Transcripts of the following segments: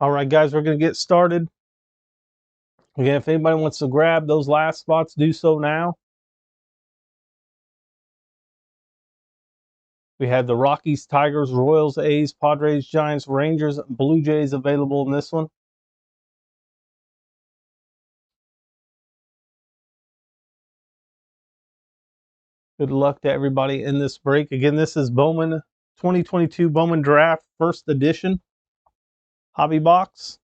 All right, guys, we're going to get started. Again, if anybody wants to grab those last spots, do so now. We have the Rockies, Tigers, Royals, A's, Padres, Giants, Rangers, Blue Jays available in this one. Good luck to everybody in this break. Again, this is Bowman 2022 Bowman Draft First Edition Hobby Box.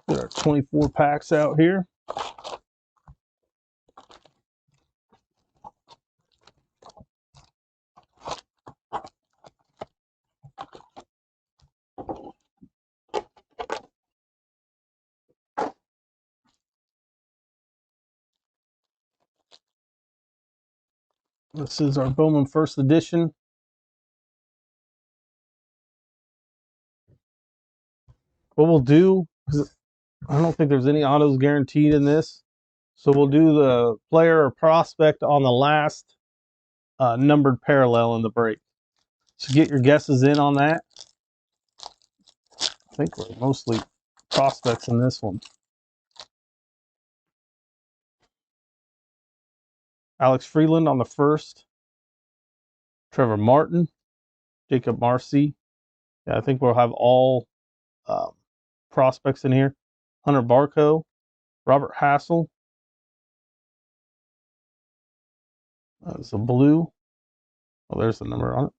Got our 24 packs out here. This is our Bowman First Edition. What we'll do, I don't think there's any autos guaranteed in this, so we'll do the player or prospect on the last numbered parallel in the break. So get your guesses in on that. I think we're mostly prospects in this one. Alex Freeland on the first. Trevor Martin. Jacob Marcy. Yeah, I think we'll have all prospects in here. Hunter Barco. Robert Hassel. It's a blue. Oh, there's the number on it.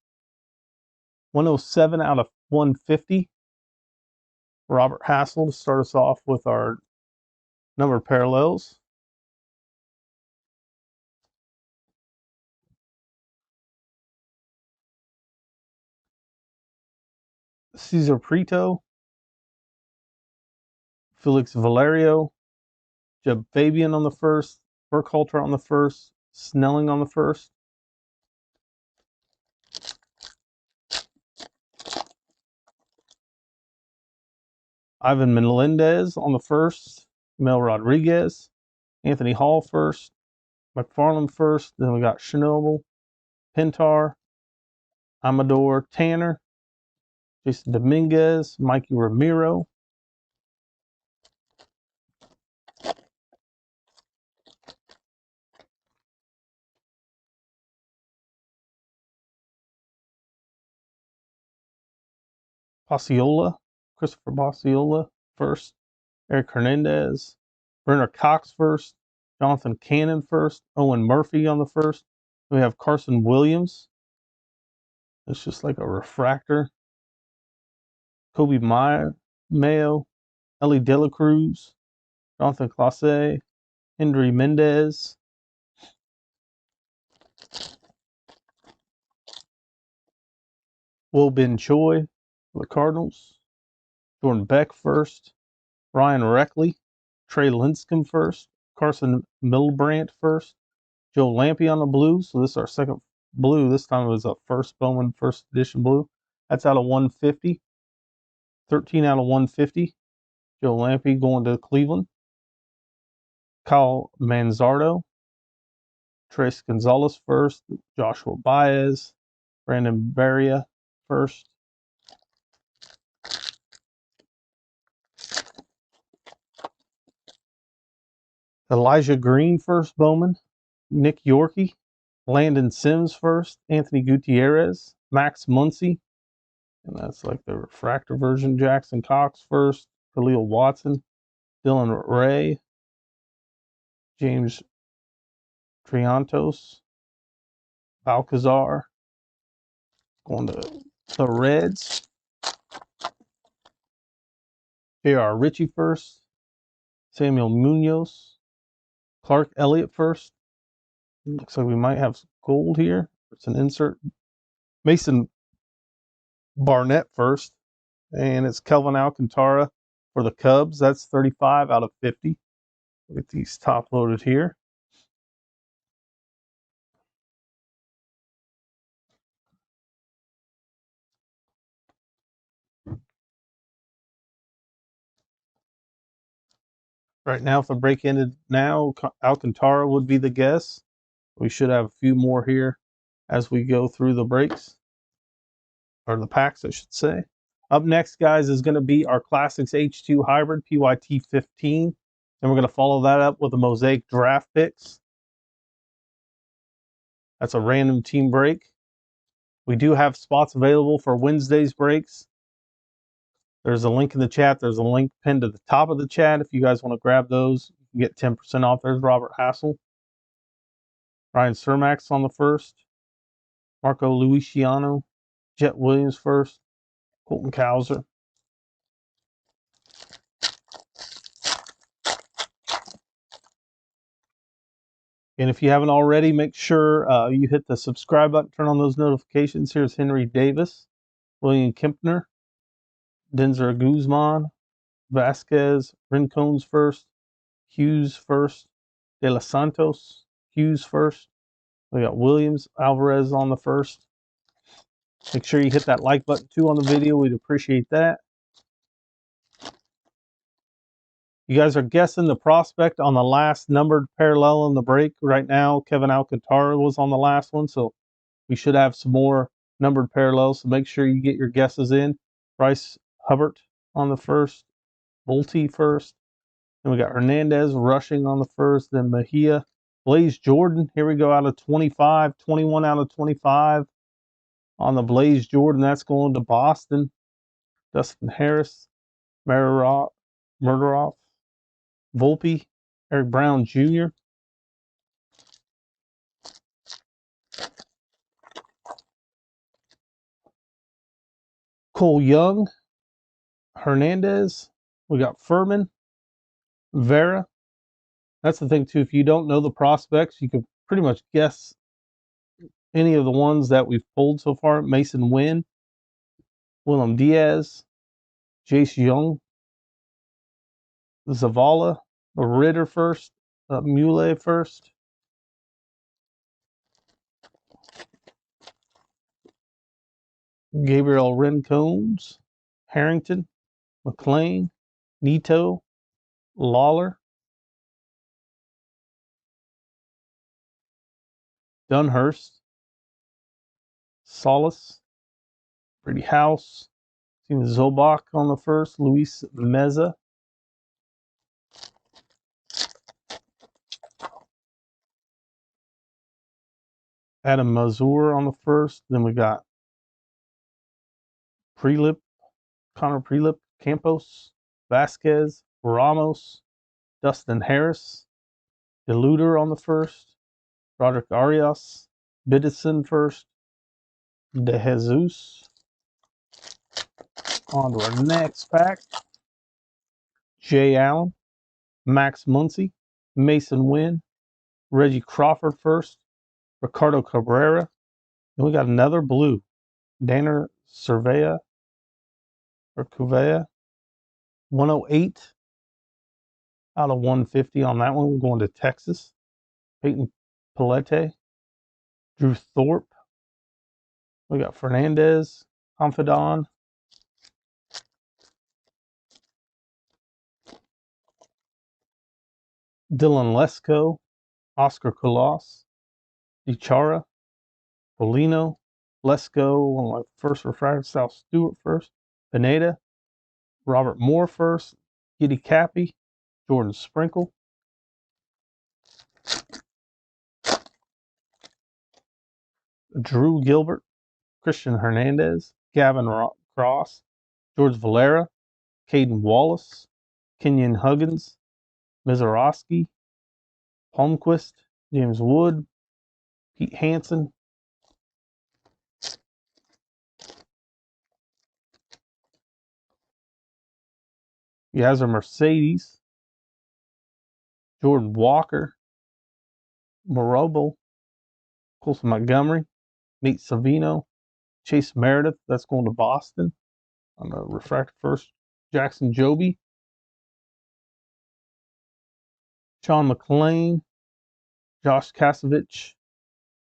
107 out of 150. Robert Hassel to start us off with our numbered parallels. Cesar Prieto. Felix Valerio. Jeb Fabian on the first. Burkhalter on the first. Snelling on the first. Ivan Melendez on the first. Mel Rodriguez. Anthony Hall first. McFarland first. Then we got Chernobyl. Pintar. Amador Tanner. Jason Dominguez. Mikey Ramiro. Osceola. Christopher Osceola first. Eric Hernandez. Brenner Cox first. Jonathan Cannon first. Owen Murphy on the first. We have Carson Williams. It's just like a refractor. Kobe Mayo. Ellie De La Cruz. Jonathan Clase. Hendry Mendez. Will Ben Choi for the Cardinals. Jordan Beck first. Ryan Reckley. Trey Linscomb first. Carson Milbrandt first. Joe Lampe on the blue. So this is our second blue. This time it was a first Bowman First Edition blue. That's out of 150. 13 out of 150. Joe Lampe going to Cleveland. Kyle Manzardo. Trace Gonzalez first. Joshua Baez. Brandon Barria first. Elijah Green first Bowman. Nick Yorkie. Landon Sims first. Anthony Gutierrez. Max Muncy. And that's like the refractor version. Jackson Cox first. Khalil Watson. Dylan Ray. James Triantos. Balcazar. Going to the Reds. J.R. Ritchie first. Samuel Munoz. Clark Elliott first. Looks like we might have gold here. It's an insert. Mason Barnett first. And it's Kelvin Alcantara for the Cubs. That's 35 out of 50. Look at these top loaded here. Right now, if the break ended now, Alcantara would be the guess. We should have a few more here as we go through the breaks, or the packs, I should say. Up next, guys, is going to be our Classics H2 Hybrid PYT 15. And we're going to follow that up with a Mosaic Draft Picks. That's a random team break. We do have spots available for Wednesday's breaks. There's a link in the chat. There's a link pinned to the top of the chat. If you guys want to grab those, you can get 10% off. There's Robert Hassel. Ryan Cermax on the first. Marco Luciano. Jet Williams first. Colton Cowser. And if you haven't already, make sure you hit the subscribe button, turn on those notifications. Here's Henry Davis, William Kempner, Denzer Guzman, Vasquez, Rincones first, Hughes first, De Los Santos, Hughes first. We got Williams, Alvarez on the first. Make sure you hit that like button too on the video. We'd appreciate that. You guys are guessing the prospect on the last numbered parallel in the break. Right now, Kevin Alcantara was on the last one, so we should have some more numbered parallels. So make sure you get your guesses in. Bryce Hubbard on the first, Bolte first. Then we got Hernandez rushing on the first, then Mejia. Blaze Jordan, here we go, out of 25, 21 out of 25 on the Blaze Jordan. That's going to Boston. Dustin Harris, Murderoff, Volpe, Eric Brown Jr. Cole Young, Hernandez. We got Furman, Vera. That's the thing, too. If you don't know the prospects, you can pretty much guess any of the ones that we've pulled so far. Mason Wynn, Willem Diaz, Jace Young, Zavala, Ritter first, Mule first. Gabriel Rencones, Harrington, McLean, Nito, Lawler, Dunhurst, Solis, Brady House, Steven Zobach on the first, Luis Meza, Adam Mazur on the first. Then we got Prelip, Connor Prelip, Campos, Vasquez, Ramos, Dustin Harris, Deluder on the first, Roderick Arias, Biddison first, De Jesus. On to our next pack. Jay Allen, Max Muncy, Mason Wynn, Reggie Crawford first, Ricardo Cabrera. And we got another blue, Danner Cervea or Cuvea, 108 out of 150 on that one. We're going to Texas. Peyton Palette, Drew Thorpe. We got Fernandez, Confidon, Dylan Lesko, Oscar Colas, DiChara, Polino, Lesko on my first refractor, South Stewart first, Pineda, Robert Moore first, Giddy Cappy, Jordan Sprinkle, Drew Gilbert, Christian Hernandez, Gavin Cross, George Valera, Caden Wallace, Kenyon Huggins, Mizorowski, Palmquist, James Wood, Pete Hansen, Yazzer Mercedes, Jordan Walker, Morobo, Colson Montgomery, Nate Savino, Chase Meredith, that's going to Boston on the refractor first, Jackson Joby, Sean McLean, Josh Kasevich,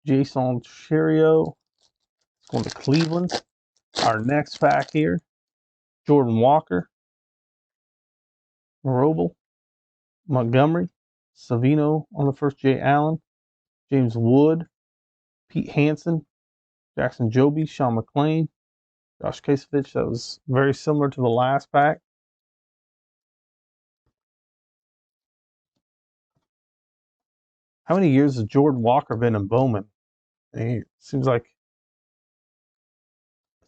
Jason Cherio, it's going to Cleveland. Our next pack here, Jordan Walker, Morobo, Montgomery, Savino on the first, Jay Allen, James Wood, Pete Hansen, Jackson Joby, Sean McClain, Josh Kasevich. That was very similar to the last pack. How many years has Jordan Walker been in Bowman? It seems like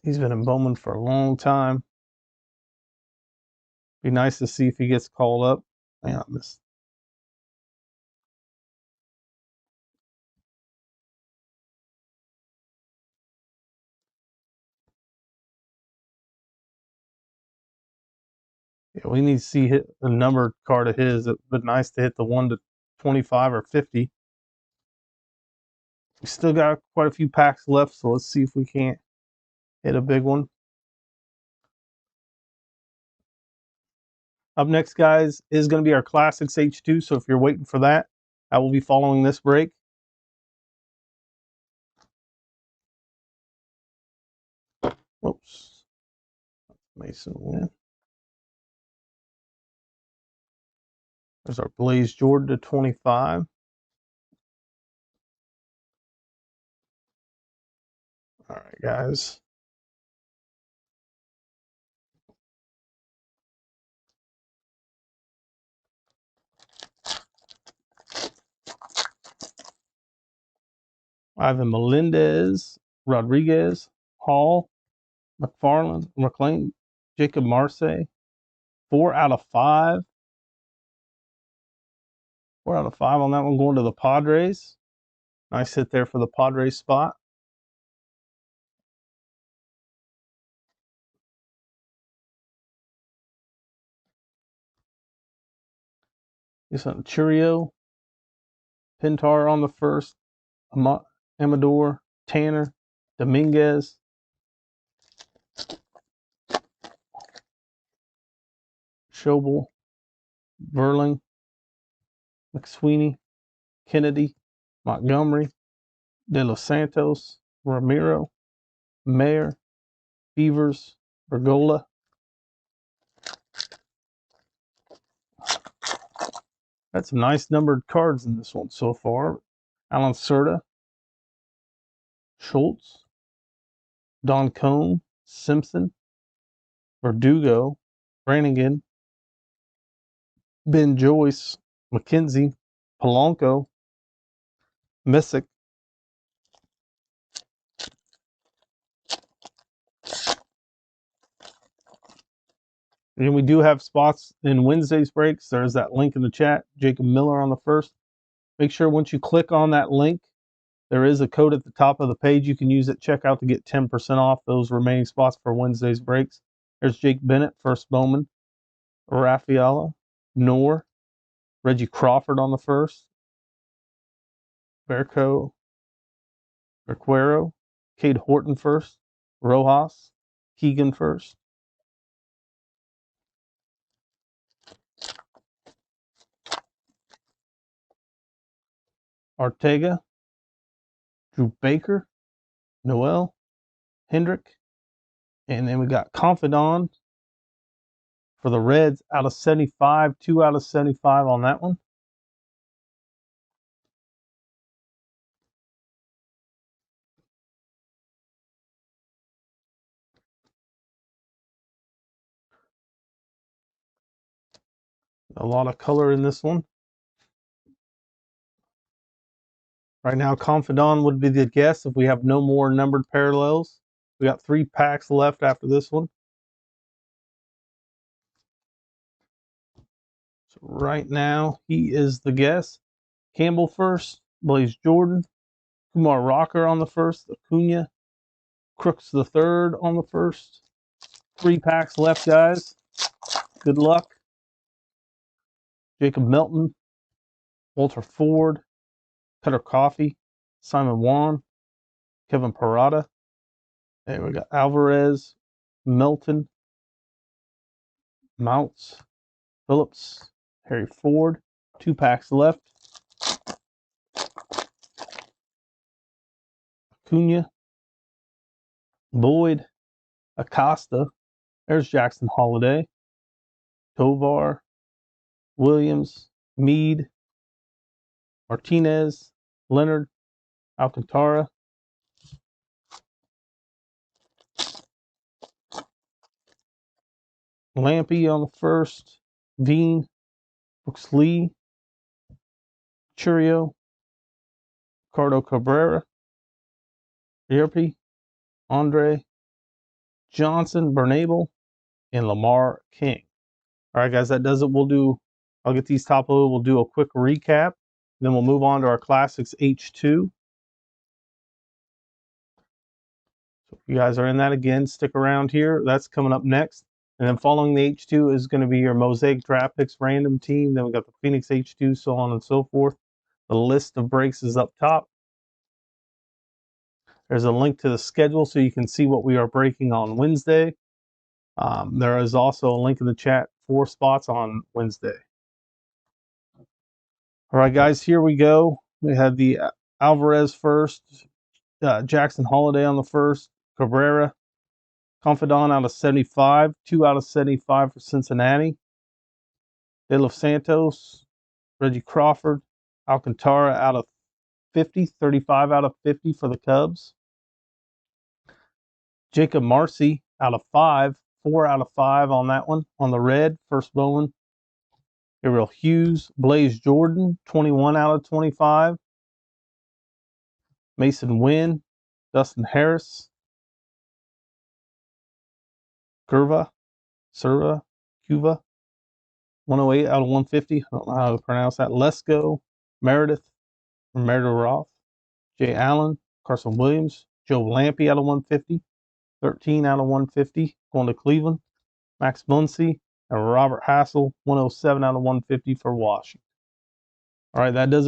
he's been in Bowman for a long time. Be nice to see if he gets called up. Man, I missed. Yeah, we need to see hit a numbered card of his. It'd be nice to hit the 1 to 25 or 50. We still got quite a few packs left, so let's see if we can't hit a big one. Up next, guys, is going to be our Classics H2. So if you're waiting for that, I will be following this break. Oops. Mason win. There's our Blaze Jordan to 25. All right, guys. Ivan Melendez, Rodriguez, Hall, McFarland, McLean, Jacob Marseille. 4 out of 5. 4 out of 5 on that one, going to the Padres. Nice hit there for the Padres spot. This one, Churio, Pintar on the first, Amador, Tanner, Dominguez, Schobel, Verling, McSweeney, Kennedy, Montgomery, De Los Santos, Ramiro, Mayer, Beavers, Bergola. That's some nice numbered cards in this one so far. Alan Cerda, Schultz, Don Cone, Simpson, Verdugo, Brannigan, Ben Joyce, McKenzie, Polanco, Missick, and we do have spots in Wednesday's breaks. There's that link in the chat. Jacob Miller on the first. Make sure once you click on that link, there is a code at the top of the page. You can use at checkout to get 10% off those remaining spots for Wednesday's breaks. There's Jake Bennett, first Bowman, Rafaela, Noor, Reggie Crawford on the first, Berco, Requero, Cade Horton first, Rojas, Keegan first, Ortega, Drew Baker, Noel, Hendrick, and then we got Confidant for the Reds out of 75, 2 out of 75 on that one. A lot of color in this one. Right now, Confidant would be the guess if we have no more numbered parallels. We got 3 packs left after this one. So right now, he is the guess. Campbell first, Blaze Jordan, Kumar Rocker on the first, Acuna, Crooks the third on the first. 3 packs left, guys. Good luck. Jacob Melton, Walter Ford, Cutter Coffee, Simon Wan, Kevin Parada. And we got Alvarez, Melton, Mounts, Phillips, Harry Ford. 2 packs left. Acuna, Boyd, Acosta. There's Jackson Holiday, Tovar, Williams, Mead, Martinez, Leonard, Alcantara, Lampy on the first, Veen, Brooks Lee, Churio, Ricardo Cabrera, Yerpe, Andre, Johnson, Bernabel, and Lamar King. All right, guys, that does it. I'll get these top loaded. We'll do a quick recap. Then we'll move on to our Classics H2. So if you guys are in that, again, stick around here. That's coming up next. And then following the H2 is going to be your Mosaic Draft Picks random team. Then we got the Phoenix H2, so on and so forth. The list of breaks is up top. There's a link to the schedule so you can see what we are breaking on Wednesday. There is also a link in the chat for spots on Wednesday. All right, guys, here we go. We have the Alvarez first, Jackson Holiday on the first, Cabrera, Confidant out of 75, 2 out of 75 for Cincinnati, De Los Santos, Reggie Crawford, Alcantara out of 50, 35 out of 50 for the Cubs, Jacob Marcy out of 5, 4 out of 5 on that one. On the red, first Bowman, Gabriel Hughes, Blaze Jordan, 21 out of 25. Mason Wynn, Dustin Harris, Cuva, 108 out of 150. I don't know how to pronounce that. Lesko, Meredith Roth, Jay Allen, Carson Williams, Joe Lampy out of 150, 13 out of 150, going to Cleveland. Max Muncy and Robert Hassel, 107 out of 150 for Washington. All right, that does it.